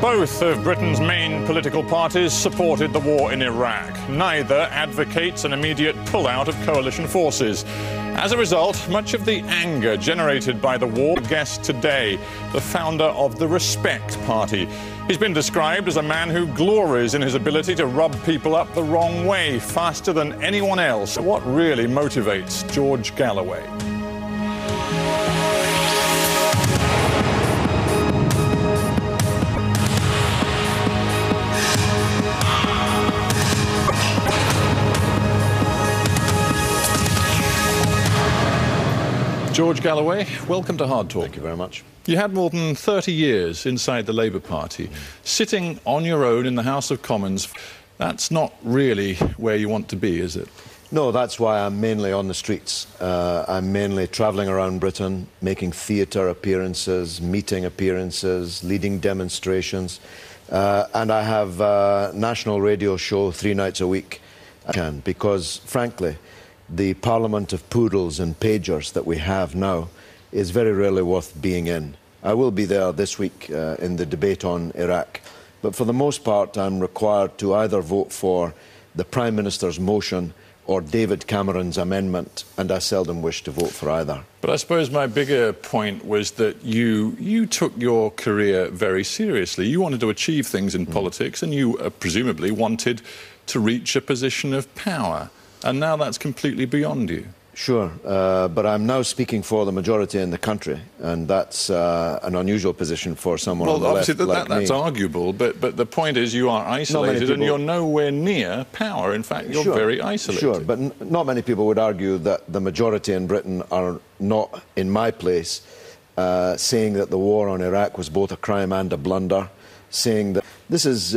Both of Britain's main political parties supported the war in Iraq. Neither advocates an immediate pull-out of coalition forces. As a result, much of the anger generated by the war, guest today, the founder of the Respect Party. He's been described as a man who glories in his ability to rub people up the wrong way faster than anyone else. What really motivates George Galloway? George Galloway, welcome to Hardtalk. Thank you very much. You had more than 30 years inside the Labour Party. Sitting on your own in the House of Commons, that's not really where you want to be, is it? No, that's why I'm mainly on the streets. I'm mainly travelling around Britain, making theatre appearances, meeting appearances, leading demonstrations. And I have a national radio show 3 nights a week. Because, frankly, the parliament of poodles and pagers that we have now is very rarely worth being in. I will be there this week in the debate on Iraq, but for the most part I'm required to either vote for the Prime Minister's motion or David Cameron's amendment, and I seldom wish to vote for either. But I suppose my bigger point was that you took your career very seriously. You wanted to achieve things in politics, and you presumably wanted to reach a position of power. And now that's completely beyond you. Sure, but I'm now speaking for the majority in the country, and that's an unusual position for someone on the left like me. Well, obviously that's arguable, but the point is you are isolated and you're nowhere near power. In fact, you're very isolated. Sure, but not many people would argue that the majority in Britain are not in my place, saying that the war on Iraq was both a crime and a blunder, saying that this is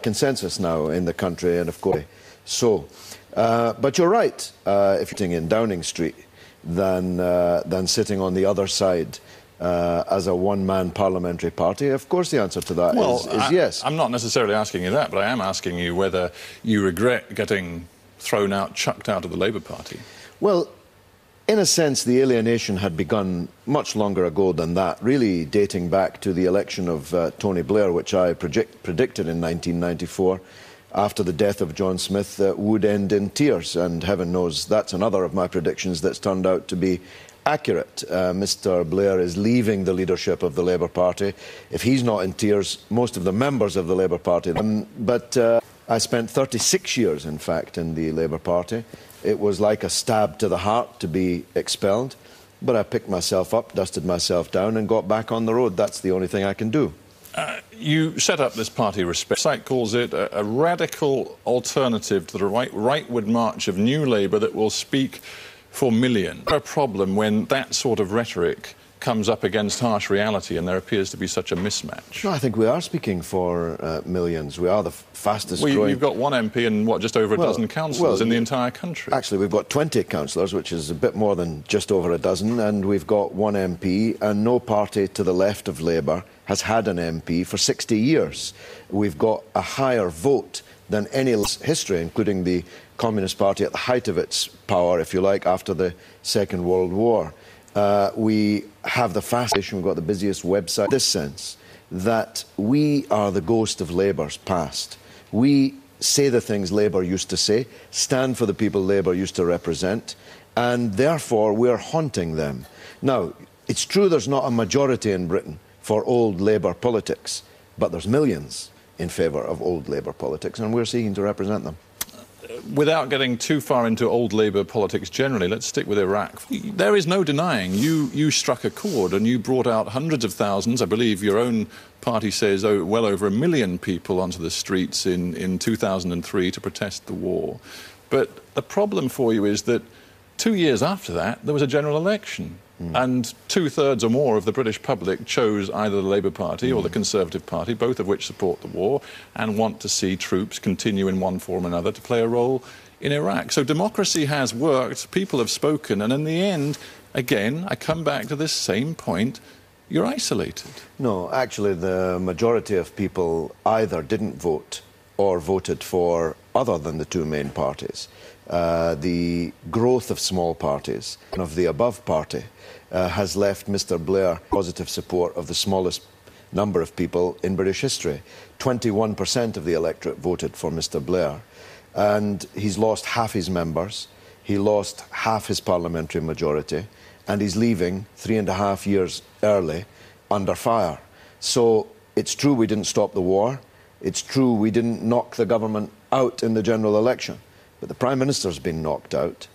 consensus now in the country, and of course so. But you're right, if you're sitting in Downing Street than sitting on the other side as a one-man parliamentary party, of course the answer to that is yes. I'm not necessarily asking you that, but I am asking you whether you regret getting thrown out, chucked out of the Labour Party. Well, in a sense, the alienation had begun much longer ago than that, really dating back to the election of Tony Blair, which I predicted in 1994. After the death of John Smith, would end in tears, and heaven knows that's another of my predictions that's turned out to be accurate. Mr Blair is leaving the leadership of the Labour Party. If he's not in tears, most of the members of the Labour Party. But I spent 36 years, in fact, in the Labour Party. It was like a stab to the heart to be expelled, but I picked myself up, dusted myself down, and got back on the road. That's the only thing I can do. You set up this party, Respect. The site calls it a radical alternative to the rightward march of New Labour that will speak for millions. There's a problem when that sort of rhetoric comes up against harsh reality and there appears to be such a mismatch. No, I think we are speaking for millions. We are the fastest growing... You've got one MP and, what, just over a dozen councillors in the entire country? Actually, we've got 20 councillors, which is a bit more than just over a dozen, and we've got one MP, and no party to the left of Labour has had an MP for 60 years. We've got a higher vote than any history, including the Communist Party at the height of its power, if you like, after the Second World War. We have the fastest, we've got the busiest website. In this sense, that we are the ghost of Labour's past. We say the things Labour used to say, stand for the people Labour used to represent, and therefore we're haunting them. Now, it's true there's not a majority in Britain for old Labour politics, but there's millions in favour of old Labour politics, and we're seeking to represent them. Without getting too far into old Labour politics generally, let's stick with Iraq. There is no denying you struck a chord and you brought out hundreds of thousands, I believe your own party says well over 1 million people onto the streets in 2003 to protest the war. But the problem for you is that 2 years after that, there was a general election. And 2/3 or more of the British public chose either the Labour Party or the Conservative Party, both of which support the war and want to see troops continue in one form or another to play a role in Iraq. So democracy has worked, people have spoken, and in the end, again, I come back to this same point, you're isolated. No, actually the majority of people either didn't vote or voted for other than the two main parties. The growth of small parties and of the above party has left Mr Blair positive support of the smallest number of people in British history. 21% of the electorate voted for Mr. Blair, and he's lost half his members. He lost half his parliamentary majority, and he's leaving 3.5 years early under fire. So it's true we didn't stop the war. It's true we didn't knock the government out in the general election. But the Prime Minister's been knocked out.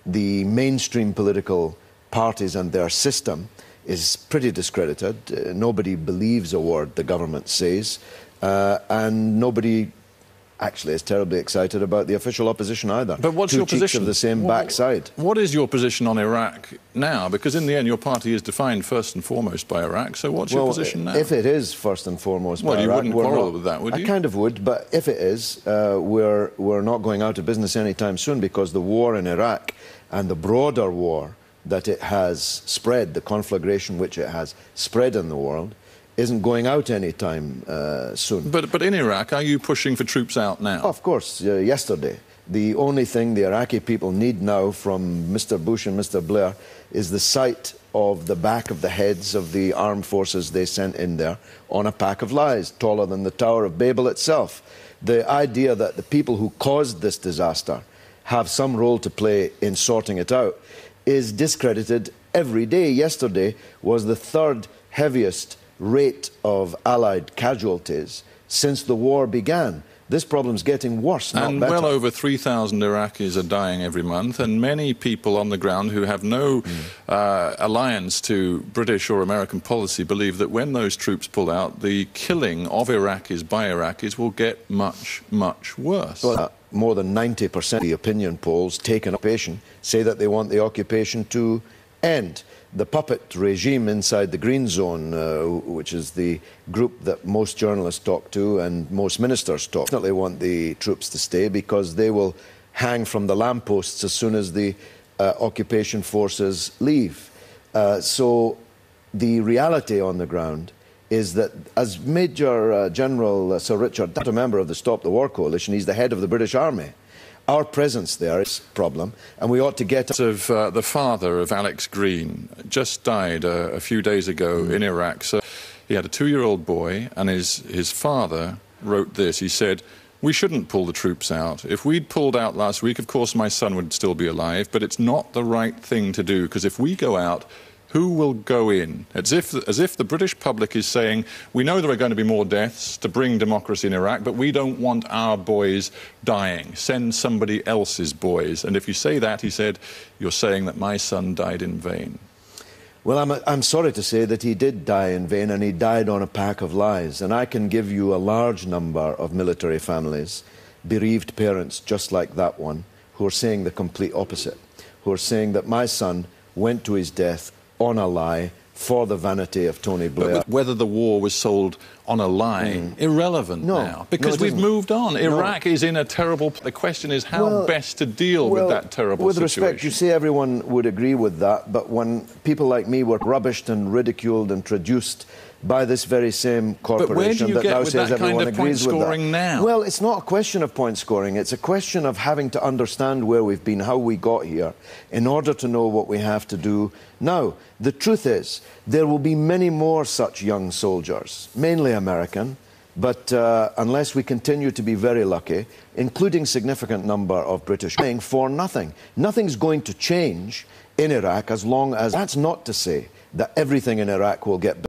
The mainstream political parties and their system is pretty discredited. Nobody believes a word the government says. And nobody actually is terribly excited about the official opposition either. But what's your position? Of the same backside. What is your position on Iraq now? Because in the end, your party is defined first and foremost by Iraq. So what's your position now? If it is first and foremost by Iraq... Well, you wouldn't quarrel with that, would you? I kind of would, but if it is, we're not going out of business anytime soon, because the war in Iraq and the broader war that it has spread, the conflagration which it has spread in the world, isn't going out anytime soon. But in Iraq, are you pushing for troops out now? Of course, yesterday. The only thing the Iraqi people need now from Mr. Bush and Mr. Blair is the sight of the back of the heads of the armed forces they sent in there on a pack of lies, taller than the Tower of Babel itself. The idea that the people who caused this disaster have some role to play in sorting it out is discredited every day. Yesterday was the third heaviest rate of Allied casualties since the war began. This problem's getting worse, not better. And well over 3,000 Iraqis are dying every month, and many people on the ground who have no alliance to British or American policy believe that when those troops pull out, the killing of Iraqis by Iraqis will get much, much worse. Well, more than 90% of the opinion polls taken occupation say that they want the occupation to end. The puppet regime inside the Green Zone, which is the group that most journalists talk to and most ministers talk to, definitely want the troops to stay, because they will hang from the lampposts as soon as the occupation forces leave. So the reality on the ground is that, as Major General Sir Richard, a member of the Stop the War Coalition, he's the head of the British Army. Our presence there is a problem, and we ought to get... The father of Alex Green just died a few days ago in Iraq. So he had a 2-year-old boy, and his father wrote this. He said, "We shouldn't pull the troops out. If we'd pulled out last week, of course my son would still be alive, but it's not the right thing to do, because if we go out, who will go in?" As if the British public is saying, we know there are going to be more deaths to bring democracy in Iraq, but we don't want our boys dying. Send somebody else's boys. And if you say that, he said, you're saying that my son died in vain. Well, I'm sorry to say that he did die in vain, and he died on a pack of lies. And I can give you a large number of military families, bereaved parents just like that one, who are saying the complete opposite, who are saying that my son went to his death on a lie for the vanity of Tony Blair. But whether the war was sold on a lie, irrelevant now, because we've moved on. Iraq is in a terrible... The question is how best to deal with that terrible situation. With respect, you say everyone would agree with that, but when people like me were rubbished and ridiculed and traduced by this very same corporation that now says everyone agrees with that. Now? Well, it's not a question of point scoring. It's a question of having to understand where we've been, how we got here, in order to know what we have to do now. The truth is, there will be many more such young soldiers, mainly American, but unless we continue to be very lucky, including significant number of British, for nothing. Nothing's going to change in Iraq as long as... That's not to say that everything in Iraq will get better.